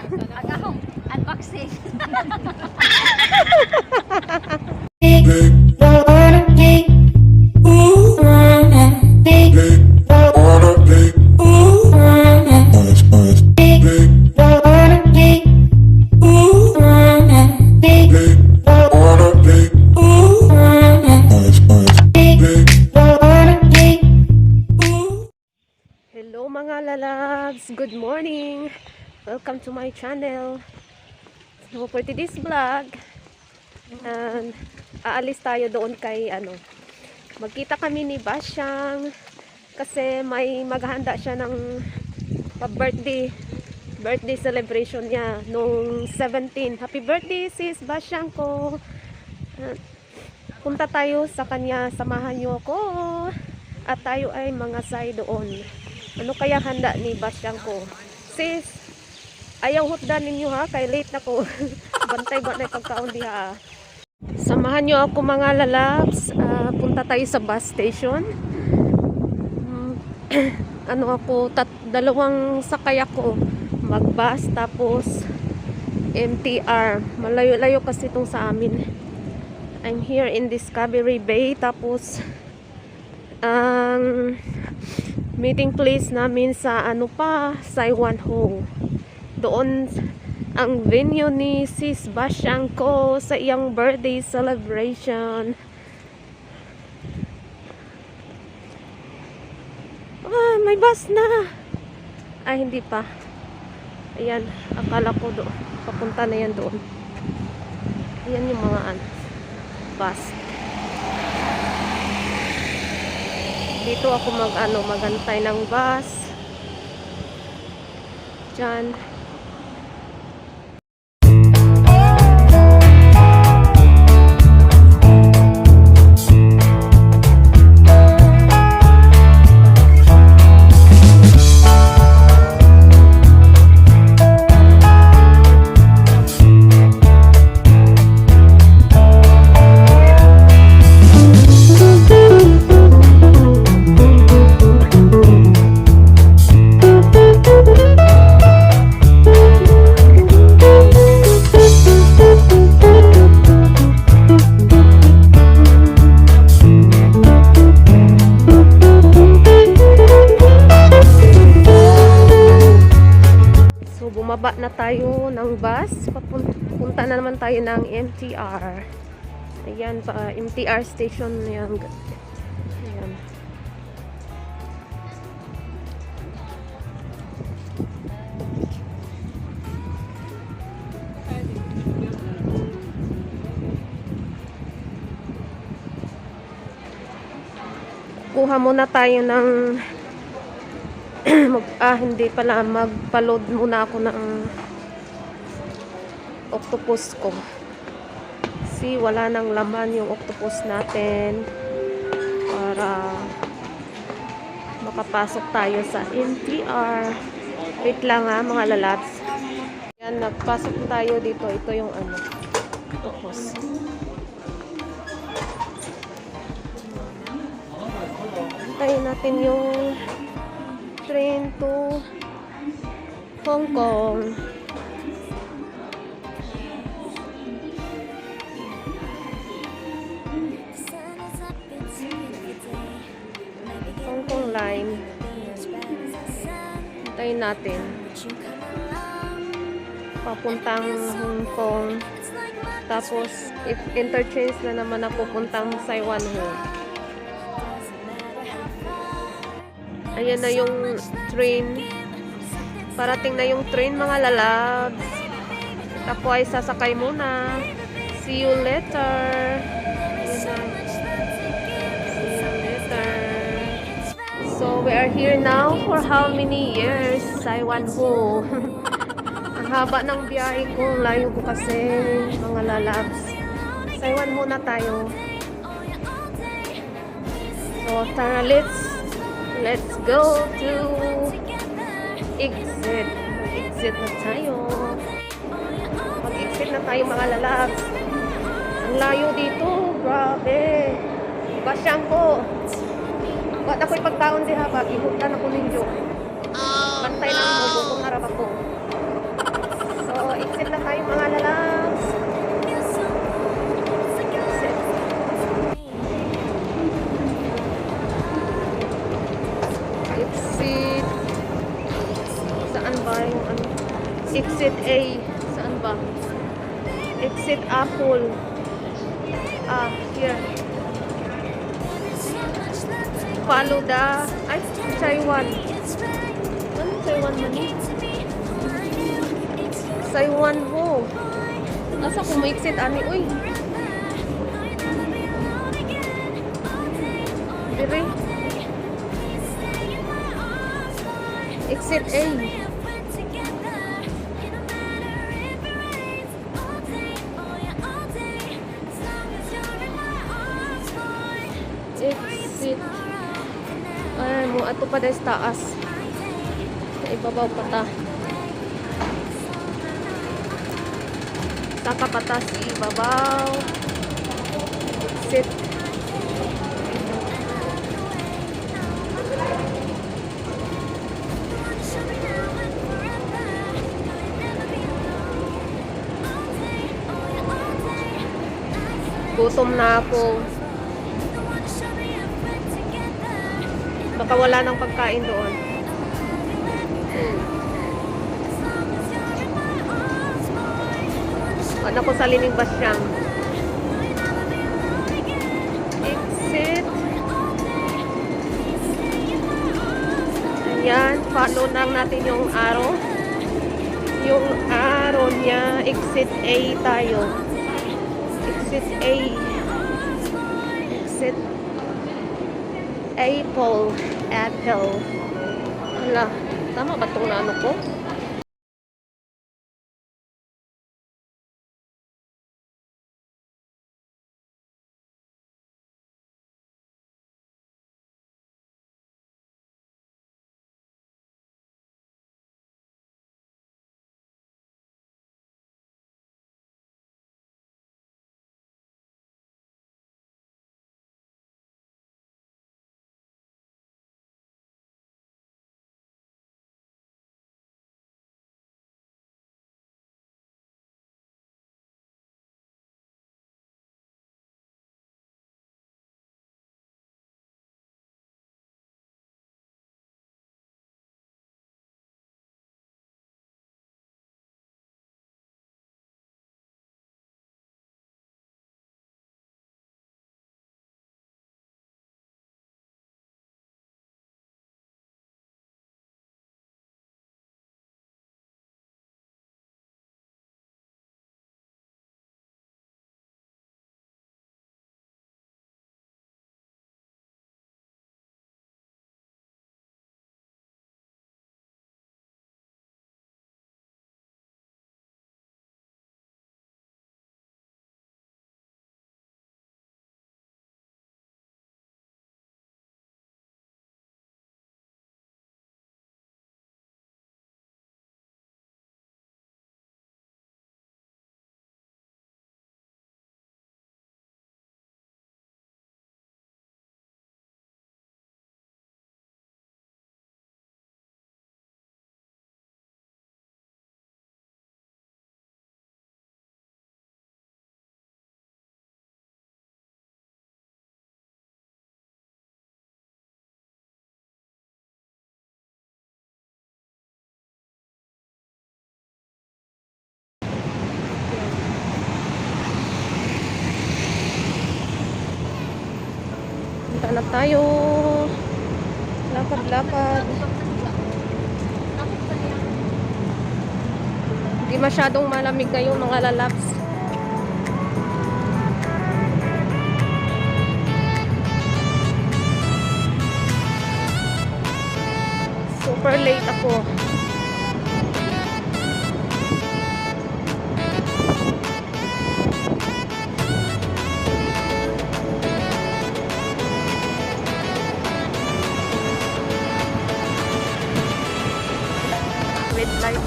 Agahong unboxing. Hello mga lalabs! Good morning! Welcome to my channel. So for today's vlog, aalis tayo doon kay magkita kami ni Basyang kasi may maghahanda siya ng birthday celebration niya nung 17. Happy birthday sis Basyang ko! Punta tayo sa kanya, samahan niyo ako at tayo ay mangasay doon. Ano kaya handa ni Basyang ko? Sis, ayaw hutdan ninyo ha, kay late na ko. Bantay ba na pagkaon diha. Samahan nyo ako mga lalabs. Punta tayo sa bus station. Dalawang sakay ako. Mag-bus tapos MTR. Malayo-layo kasi itong sa amin. I'm here in Discovery Bay. Tapos meeting place namin sa Saiwanho. Doon ang venue ni Sis Basyang ko sa iyang birthday celebration. May bus na. Ay, hindi pa. Ayan, akala ko papunta na yan doon. Ayan yung mga bus. Dito ako magantay ng bus. Diyan. Bumaba na tayo ng bus. Papunta na naman tayo ng MTR. Ayan pa, MTR station na yan. Ayan. Kuha muna tayo ng hindi pala, magpa-load muna ako ng octopus ko. See, wala nang laman yung octopus natin para makapasok tayo sa MTR. Wait lang ha mga lalabs. Yan, nagpasok tayo dito. Ito yung octopus. Antayin natin yung train to Hong Kong. Hong Kong line. Hintayin natin. Papuntang Hong Kong. Tapos, interchange na naman ako puntang Saiwanho. Ayan na yung train. Parating na yung train mga lalabs. Ako ay sasakay muna. See you later. See you later. So we are here now for how many years? Saiwanho. Ang haba ng biyahe ko. Layo ko kasi mga lalabs. Saiwanho na tayo. So tara, let's go to exit. Exit na tayo. Mag-exit na tayo mga lalabs. Ang layo dito. Grabe. Basyang ko. Ba't ako'y pagtaon di ha? Ihutan ako ninyo. Bantay lang mo. Bukong harap ako. ba yung ano? Exit A. Saan ba? Exit Apple. Ah, here. Follow the... Ay, Saiwan. Ano Saiwan man eh? Saiwan ho. Asa kung may exit ani? Uy. Dire. Exit A. Exit. Ay, mo ato pa dahil taas. Sa ibabaw pa ta. Saka pa ta sa ibabaw. Exit. Gutom na ako. Baka wala nang pagkain doon. Ano ko sa Lining Basyang. Exit. Ayan. Follow lang natin yung arrow. Yung arrow niya. Exit A tayo. Exit A. Exit Apple. Apple. Hala. Tama ba itong ano ko? Punta na tayo. Lakad-lakad. Hindi masyadong malamig ngayon mga lalabs. Super late ako. Red light.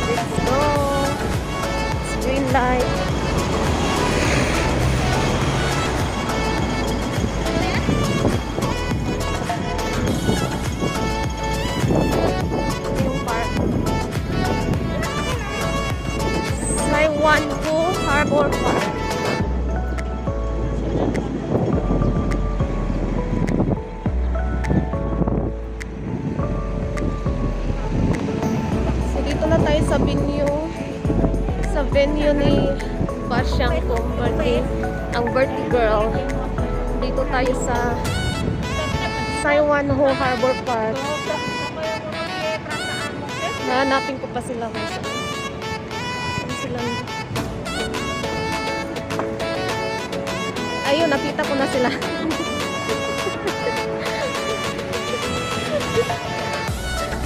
Let's go. It's green light. Harbor Park. So dito na tayo sa venue ni Basyang kong birthday, ang birthday girl. Dito tayo sa Saiwan Ho Harbor Park. Nahanapin ko pa sila kung saan. Saan sila? Ayun, nakita ko na sila.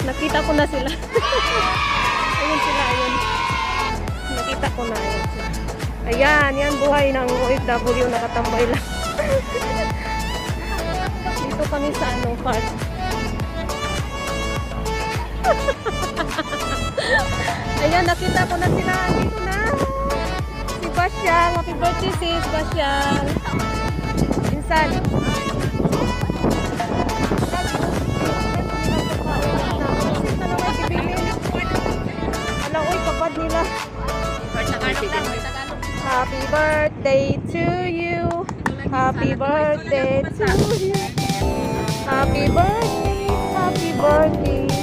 Nakita ko na sila. Ayun sila, ayun. Nakita ko na, ayun sila. Ayan, yan buhay ng OFW, nakatambay lang. Dito kami sa park. Ayan, nakita ko na sila. Dito na. Si Basyang. Happy birthday, sis Basyang. Insan. Alam, uy, kapad nila. Happy birthday to you. Happy birthday to you. Happy birthday. Happy birthday.